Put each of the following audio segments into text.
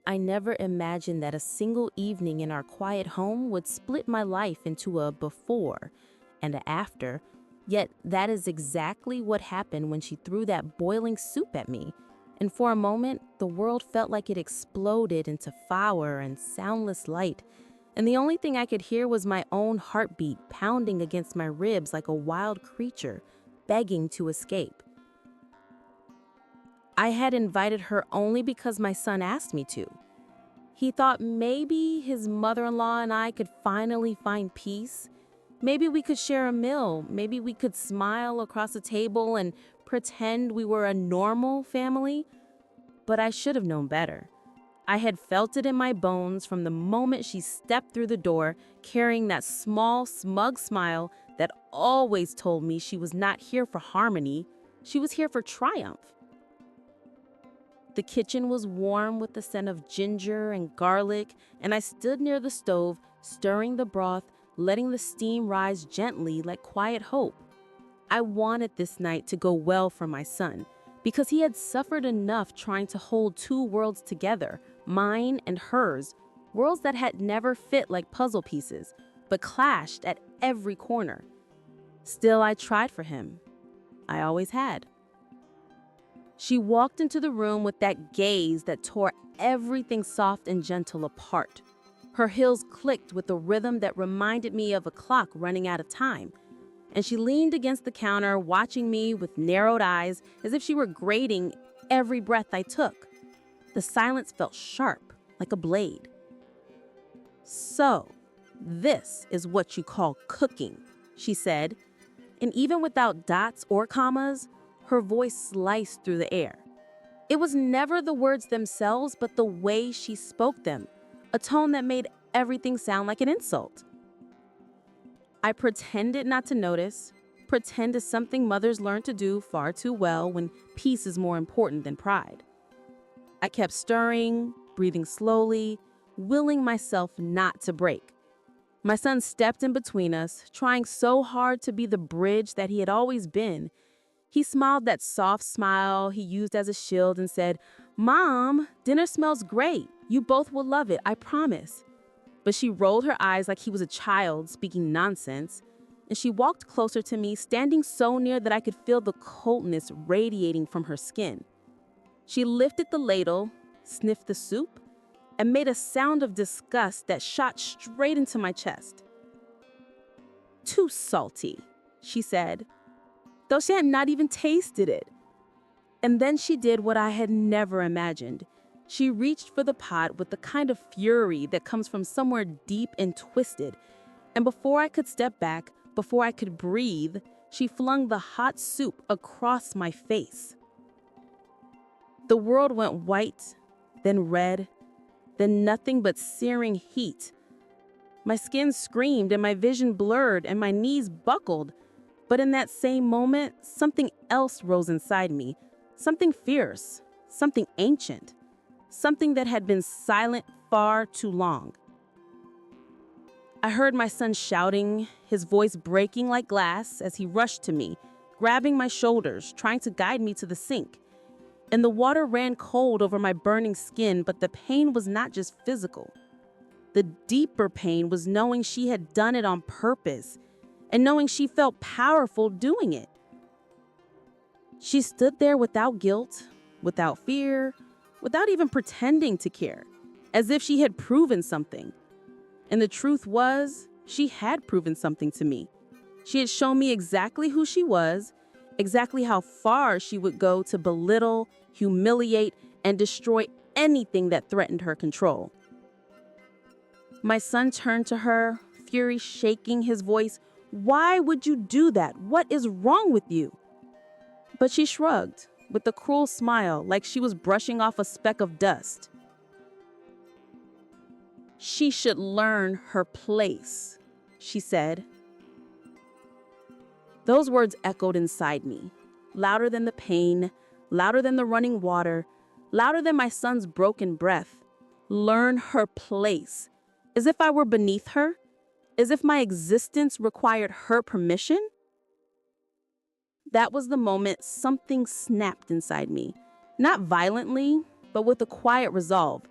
I never imagined that a single evening in our quiet home would split my life into a before and a after. Yet that is exactly what happened when she threw that boiling soup at me. And for a moment, the world felt like it exploded into fire and soundless light. And the only thing I could hear was my own heartbeat pounding against my ribs like a wild creature, begging to escape. I had invited her only because my son asked me to. He thought maybe his mother-in-law and I could finally find peace. Maybe we could share a meal. Maybe we could smile across the table and pretend we were a normal family. But I should have known better. I had felt it in my bones from the moment she stepped through the door, carrying that small, smug smile that always told me she was not here for harmony. She was here for triumph. The kitchen was warm with the scent of ginger and garlic, and I stood near the stove, stirring the broth, letting the steam rise gently like quiet hope. I wanted this night to go well for my son, because he had suffered enough trying to hold two worlds together, mine and hers, worlds that had never fit like puzzle pieces, but clashed at every corner. Still, I tried for him. I always had. She walked into the room with that gaze that tore everything soft and gentle apart. Her heels clicked with a rhythm that reminded me of a clock running out of time. And she leaned against the counter, watching me with narrowed eyes as if she were grading every breath I took. The silence felt sharp, like a blade. "So, this is what you call cooking," she said. And even without dots or commas, her voice sliced through the air. It was never the words themselves, but the way she spoke them, a tone that made everything sound like an insult. I pretended not to notice. Pretend is something mothers learn to do far too well when peace is more important than pride. I kept stirring, breathing slowly, willing myself not to break. My son stepped in between us, trying so hard to be the bridge that he had always been. He smiled that soft smile he used as a shield and said, "Mom, dinner smells great. You both will love it, I promise." But she rolled her eyes like he was a child speaking nonsense, and she walked closer to me, standing so near that I could feel the coldness radiating from her skin. She lifted the ladle, sniffed the soup, and made a sound of disgust that shot straight into my chest. "Too salty," she said, though she had not even tasted it. And then she did what I had never imagined. She reached for the pot with the kind of fury that comes from somewhere deep and twisted. And before I could step back, before I could breathe, she flung the hot soup across my face. The world went white, then red, then nothing but searing heat. My skin screamed and my vision blurred and my knees buckled. But in that same moment, something else rose inside me, something fierce, something ancient, something that had been silent far too long. I heard my son shouting, his voice breaking like glass as he rushed to me, grabbing my shoulders, trying to guide me to the sink. And the water ran cold over my burning skin, but the pain was not just physical. The deeper pain was knowing she had done it on purpose, and knowing she felt powerful doing it. She stood there without guilt, without fear, without even pretending to care, as if she had proven something. And the truth was, she had proven something to me. She had shown me exactly who she was, exactly how far she would go to belittle, humiliate, and destroy anything that threatened her control. My son turned to her, fury shaking his voice. "Why would you do that? What is wrong with you?" But she shrugged, with a cruel smile, like she was brushing off a speck of dust. "She should learn her place," she said. Those words echoed inside me, louder than the pain, louder than the running water, louder than my son's broken breath. Learn her place, as if I were beneath her. As if my existence required her permission? That was the moment something snapped inside me. Not violently, but with a quiet resolve,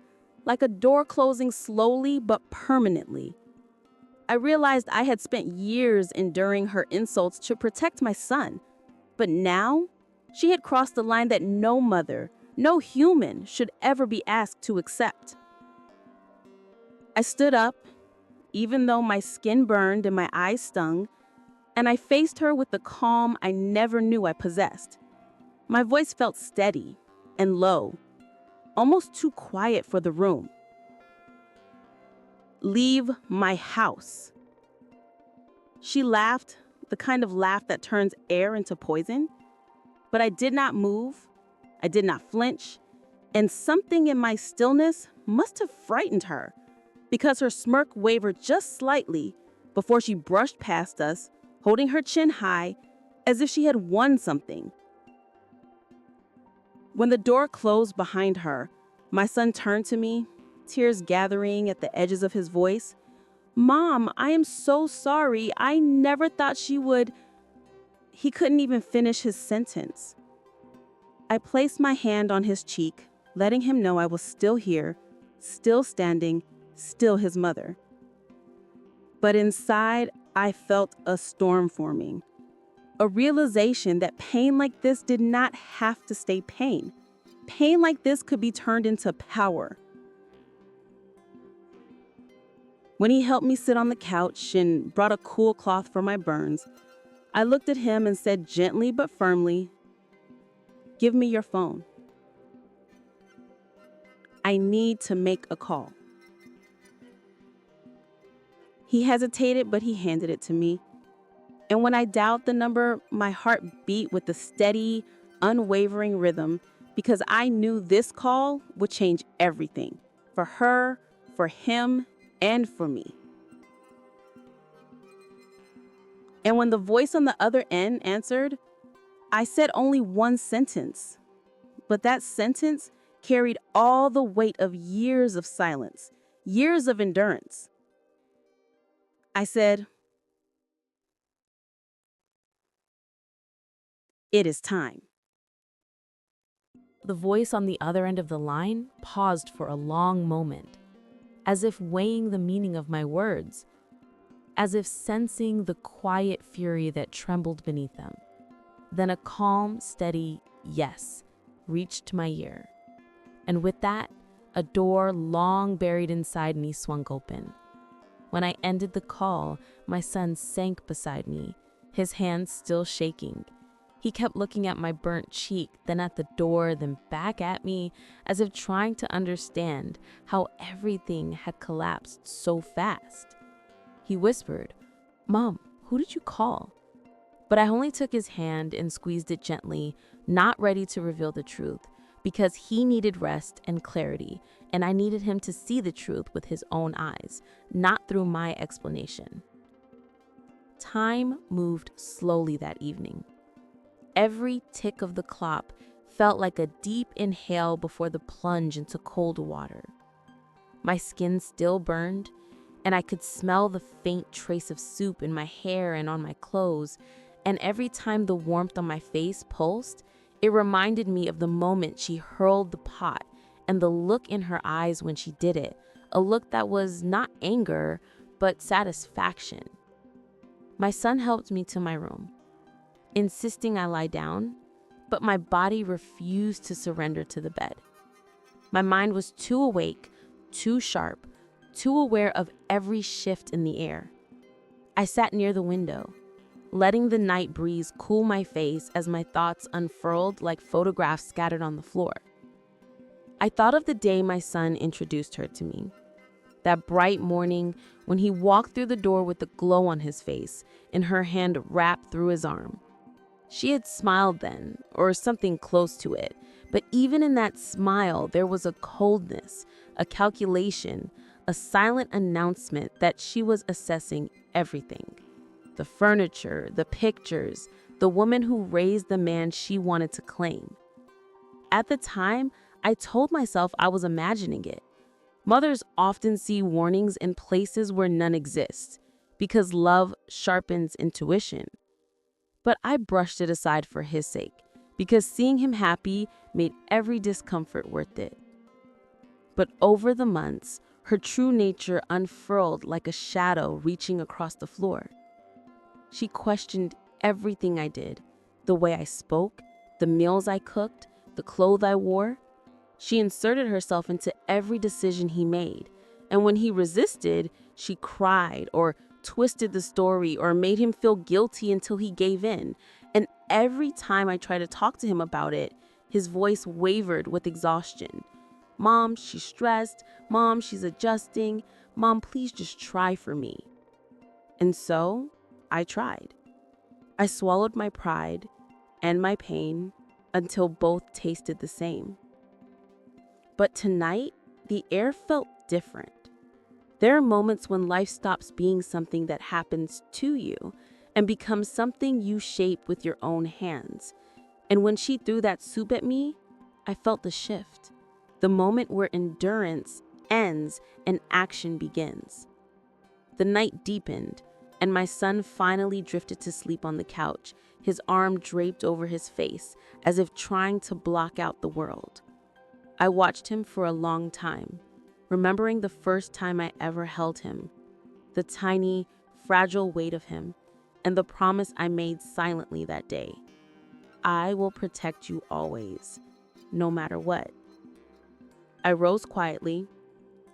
like a door closing slowly but permanently. I realized I had spent years enduring her insults to protect my son, but now she had crossed the line that no mother, no human should ever be asked to accept. I stood up, even though my skin burned and my eyes stung, and I faced her with the calm I never knew I possessed. My voice felt steady and low, almost too quiet for the room. "Leave my house." She laughed, the kind of laugh that turns air into poison. But I did not move, I did not flinch, and something in my stillness must have frightened her, because her smirk wavered just slightly before she brushed past us, holding her chin high, as if she had won something. When the door closed behind her, my son turned to me, tears gathering at the edges of his voice. "Mom, I am so sorry. I never thought she would..." He couldn't even finish his sentence. I placed my hand on his cheek, letting him know I was still here, still standing, still his mother. But inside, I felt a storm forming. A realization that pain like this did not have to stay pain. Pain like this could be turned into power. When he helped me sit on the couch and brought a cool cloth for my burns, I looked at him and said gently but firmly, "Give me your phone. I need to make a call." He hesitated, but he handed it to me. And when I dialed the number, my heart beat with a steady, unwavering rhythm, because I knew this call would change everything for her, for him, and for me. And when the voice on the other end answered, I said only one sentence, but that sentence carried all the weight of years of silence, years of endurance. I said, "It is time." The voice on the other end of the line paused for a long moment, as if weighing the meaning of my words, as if sensing the quiet fury that trembled beneath them. Then a calm, steady yes reached my ear. And with that, a door long buried inside me swung open. When I ended the call, my son sank beside me, his hands still shaking. He kept looking at my burnt cheek, then at the door, then back at me, as if trying to understand how everything had collapsed so fast. He whispered, "Mom, who did you call?" But I only took his hand and squeezed it gently, not ready to reveal the truth, because he needed rest and clarity, and I needed him to see the truth with his own eyes, not through my explanation. Time moved slowly that evening. Every tick of the clock felt like a deep inhale before the plunge into cold water. My skin still burned, and I could smell the faint trace of soup in my hair and on my clothes, and every time the warmth on my face pulsed, it reminded me of the moment she hurled the pot and the look in her eyes when she did it, a look that was not anger, but satisfaction. My son helped me to my room, insisting I lie down, but my body refused to surrender to the bed. My mind was too awake, too sharp, too aware of every shift in the air. I sat near the window, letting the night breeze cool my face as my thoughts unfurled like photographs scattered on the floor. I thought of the day my son introduced her to me. That bright morning when he walked through the door with the glow on his face and her hand wrapped through his arm. She had smiled then, or something close to it, but even in that smile, there was a coldness, a calculation, a silent announcement that she was assessing everything. The furniture, the pictures, the woman who raised the man she wanted to claim. At the time, I told myself I was imagining it. Mothers often see warnings in places where none exist, because love sharpens intuition. But I brushed it aside for his sake, because seeing him happy made every discomfort worth it. But over the months, her true nature unfurled like a shadow reaching across the floor. She questioned everything I did, the way I spoke, the meals I cooked, the clothes I wore. She inserted herself into every decision he made, and when he resisted, she cried or twisted the story or made him feel guilty until he gave in. And every time I tried to talk to him about it, his voice wavered with exhaustion. Mom, she's stressed. Mom, she's adjusting. Mom, please just try for me. And so I tried. I swallowed my pride and my pain until both tasted the same. But tonight, the air felt different. There are moments when life stops being something that happens to you and becomes something you shape with your own hands. And when she threw that soup at me, I felt the shift. The moment where endurance ends and action begins. The night deepened, and my son finally drifted to sleep on the couch, his arm draped over his face, as if trying to block out the world. I watched him for a long time, remembering the first time I ever held him, the tiny, fragile weight of him, and the promise I made silently that day. I will protect you always, no matter what. I rose quietly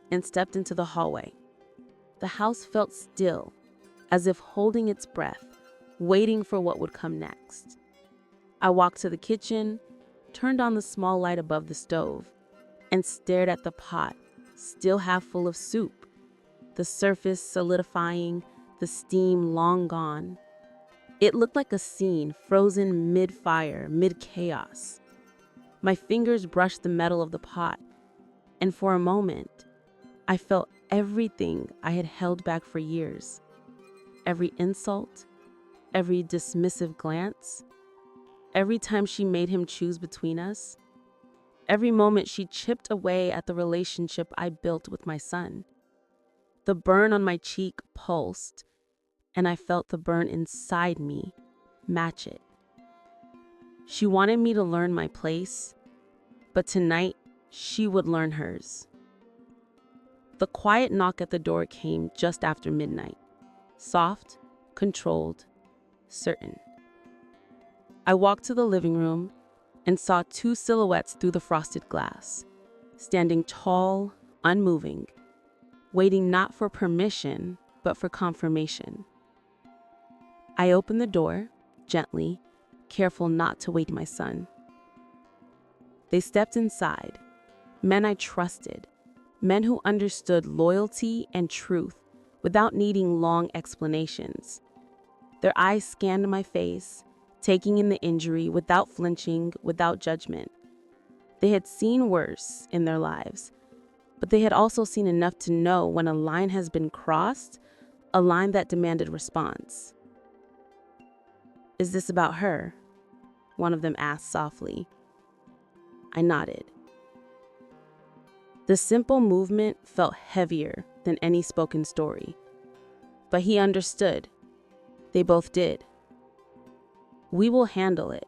and stepped into the hallway. The house felt still, as if holding its breath, waiting for what would come next. I walked to the kitchen, turned on the small light above the stove, and stared at the pot, still half full of soup, the surface solidifying, the steam long gone. It looked like a scene frozen mid-fire, mid-chaos. My fingers brushed the metal of the pot, and for a moment, I felt everything I had held back for years. Every insult, every dismissive glance, every time she made him choose between us, every moment she chipped away at the relationship I built with my son. The burn on my cheek pulsed, and I felt the burn inside me match it. She wanted me to learn my place, but tonight she would learn hers. The quiet knock at the door came just after midnight. Soft, controlled, certain. I walked to the living room and saw two silhouettes through the frosted glass, standing tall, unmoving, waiting not for permission, but for confirmation. I opened the door, gently, careful not to wake my son. They stepped inside, men I trusted, men who understood loyalty and truth without needing long explanations. Their eyes scanned my face, taking in the injury without flinching, without judgment. They had seen worse in their lives, but they had also seen enough to know when a line has been crossed, a line that demanded response. "Is this about her?" one of them asked softly. I nodded. The simple movement felt heavier than any spoken story. But he understood. They both did. "We will handle it,"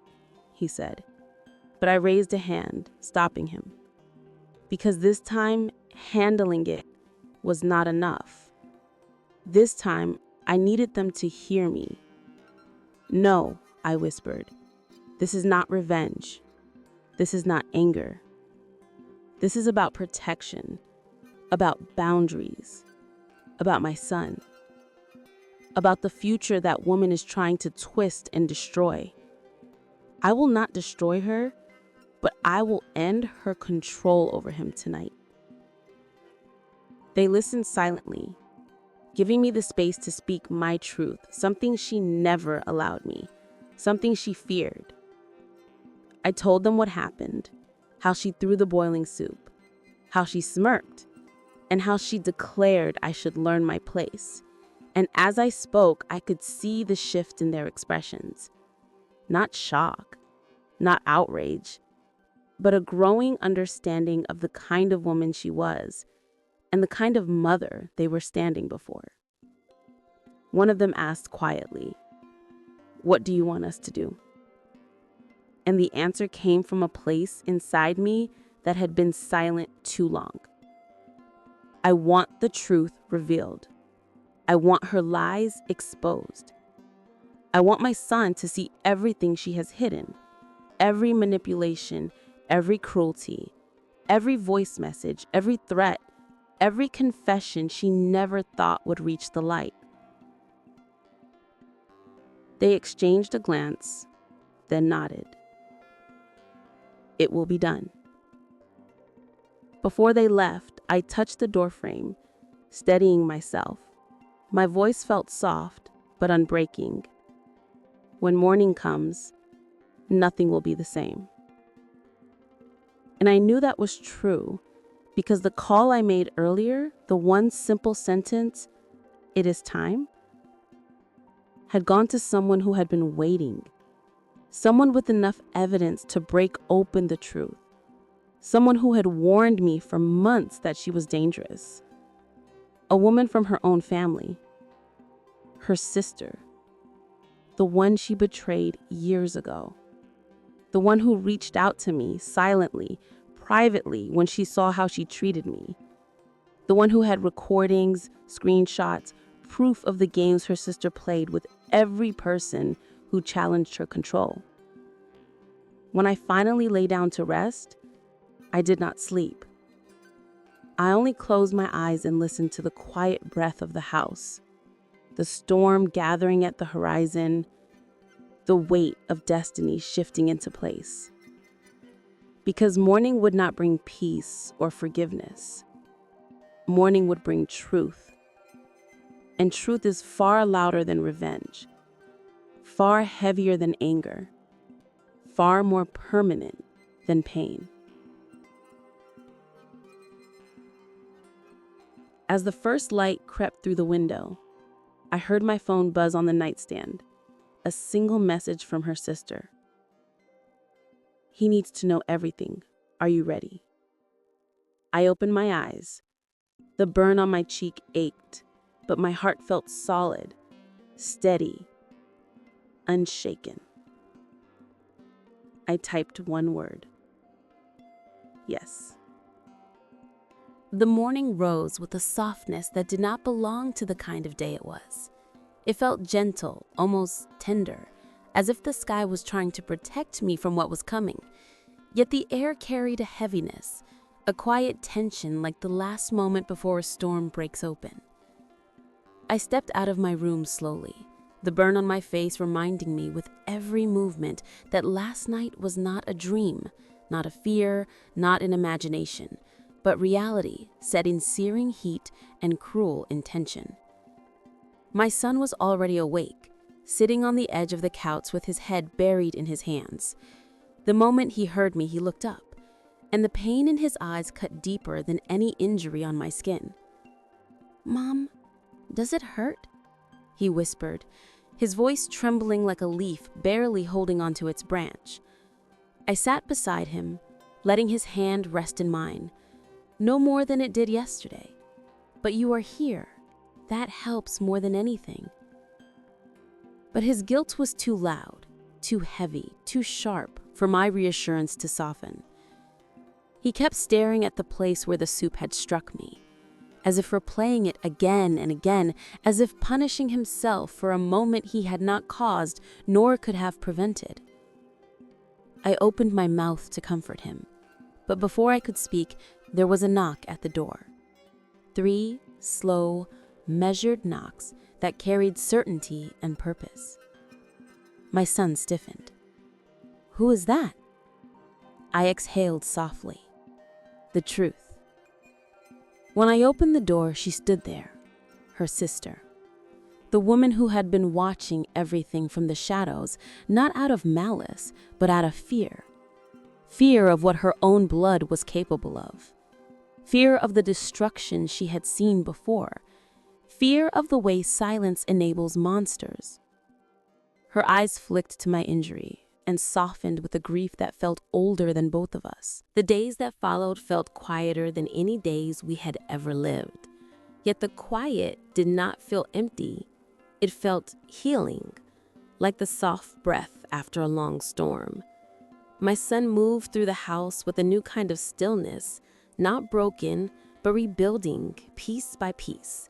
he said. But I raised a hand, stopping him. Because this time, handling it was not enough. This time, I needed them to hear me. "No," I whispered. "This is not revenge. This is not anger. This is about protection, about boundaries, about my son, about the future that woman is trying to twist and destroy. I will not destroy her, but I will end her control over him tonight." They listened silently, giving me the space to speak my truth, something she never allowed me, something she feared. I told them what happened, how she threw the boiling soup, how she smirked, and how she declared I should learn my place. And as I spoke, I could see the shift in their expressions. Not shock, not outrage, but a growing understanding of the kind of woman she was and the kind of mother they were standing before. One of them asked quietly, "What do you want us to do?" And the answer came from a place inside me that had been silent too long. I want the truth revealed. I want her lies exposed. I want my son to see everything she has hidden, every manipulation, every cruelty, every voice message, every threat, every confession she never thought would reach the light. They exchanged a glance, then nodded. It will be done. Before they left, I touched the doorframe, steadying myself. My voice felt soft, but unbreaking. When morning comes, nothing will be the same. And I knew that was true because the call I made earlier, the one simple sentence, "It is time," had gone to someone who had been waiting. Someone with enough evidence to break open the truth. Someone who had warned me for months that she was dangerous. A woman from her own family. Her sister. The one she betrayed years ago. The one who reached out to me silently, privately, when she saw how she treated me. The one who had recordings, screenshots, proof of the games her sister played with every person who challenged her control. When I finally lay down to rest, I did not sleep. I only closed my eyes and listened to the quiet breath of the house, the storm gathering at the horizon, the weight of destiny shifting into place. Because morning would not bring peace or forgiveness. Morning would bring truth. And truth is far louder than revenge, far heavier than anger, far more permanent than pain. As the first light crept through the window, I heard my phone buzz on the nightstand, a single message from her sister. "He needs to know everything. Are you ready?" I opened my eyes. The burn on my cheek ached, but my heart felt solid, steady, unshaken. I typed one word. Yes. The morning rose with a softness that did not belong to the kind of day it was. It felt gentle, almost tender, as if the sky was trying to protect me from what was coming. Yet the air carried a heaviness, a quiet tension like the last moment before a storm breaks open. I stepped out of my room slowly, the burn on my face reminding me with every movement that last night was not a dream, not a fear, not an imagination, but reality set in searing heat and cruel intention. My son was already awake, sitting on the edge of the couch with his head buried in his hands. The moment he heard me, he looked up, and the pain in his eyes cut deeper than any injury on my skin. "Mom, does it hurt?" he whispered, his voice trembling like a leaf barely holding onto its branch. I sat beside him, letting his hand rest in mine. "No more than it did yesterday. But you are here. That helps more than anything." But his guilt was too loud, too heavy, too sharp for my reassurance to soften. He kept staring at the place where the soup had struck me, as if replaying it again and again, as if punishing himself for a moment he had not caused nor could have prevented. I opened my mouth to comfort him, but before I could speak, there was a knock at the door. 3 slow, measured knocks that carried certainty and purpose. My son stiffened. "Who is that?" I exhaled softly. The truth. When I opened the door, she stood there, her sister. The woman who had been watching everything from the shadows, not out of malice, but out of fear. Fear of what her own blood was capable of. Fear of the destruction she had seen before. Fear of the way silence enables monsters. Her eyes flicked to my injury and softened with a grief that felt older than both of us. The days that followed felt quieter than any days we had ever lived. Yet the quiet did not feel empty. It felt healing, like the soft breath after a long storm. My son moved through the house with a new kind of stillness, not broken, but rebuilding piece by piece,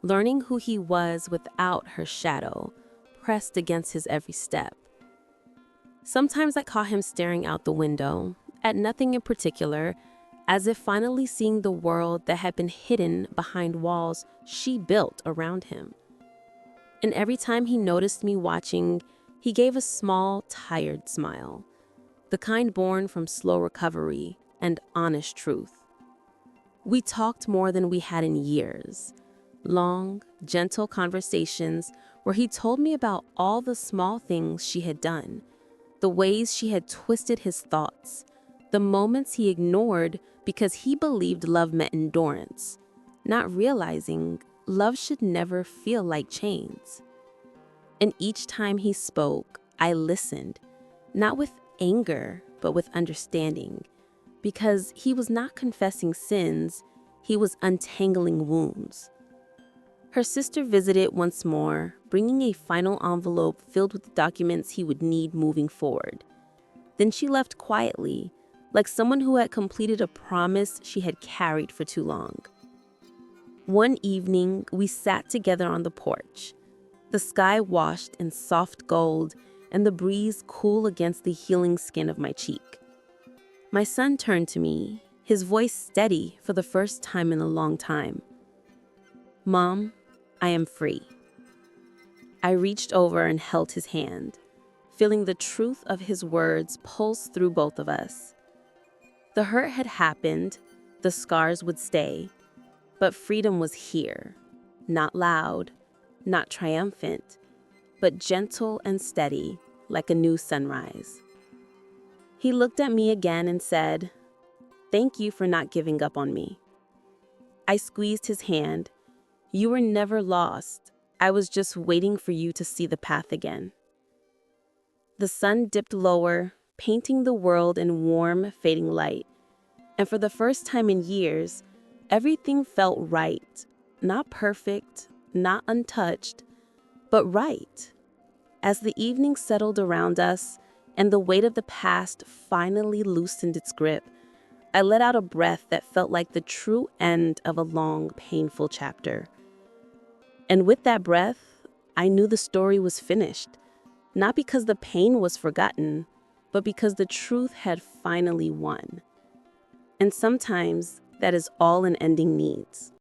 learning who he was without her shadow pressed against his every step. Sometimes I caught him staring out the window, at nothing in particular, as if finally seeing the world that had been hidden behind walls she built around him. And every time he noticed me watching, he gave a small, tired smile, the kind born from slow recovery and honest truth. We talked more than we had in years. Long, gentle conversations where he told me about all the small things she had done, the ways she had twisted his thoughts, the moments he ignored because he believed love meant endurance, not realizing love should never feel like chains. And each time he spoke, I listened, not with anger, but with understanding, because he was not confessing sins, he was untangling wounds. Her sister visited once more, bringing a final envelope filled with the documents he would need moving forward. Then she left quietly, like someone who had completed a promise she had carried for too long. One evening, we sat together on the porch, the sky washed in soft gold and the breeze cool against the healing skin of my cheek. My son turned to me, his voice steady for the first time in a long time. "Mom, I am free." I reached over and held his hand, feeling the truth of his words pulse through both of us. The hurt had happened, the scars would stay, but freedom was here, not loud, not triumphant, but gentle and steady, like a new sunrise. He looked at me again and said, "Thank you for not giving up on me." I squeezed his hand. "You were never lost. I was just waiting for you to see the path again." The sun dipped lower, painting the world in warm, fading light. And for the first time in years, everything felt right. Not perfect, not untouched, but right. As the evening settled around us and the weight of the past finally loosened its grip, I let out a breath that felt like the true end of a long, painful chapter. And with that breath, I knew the story was finished, not because the pain was forgotten, but because the truth had finally won. And sometimes that is all an ending needs.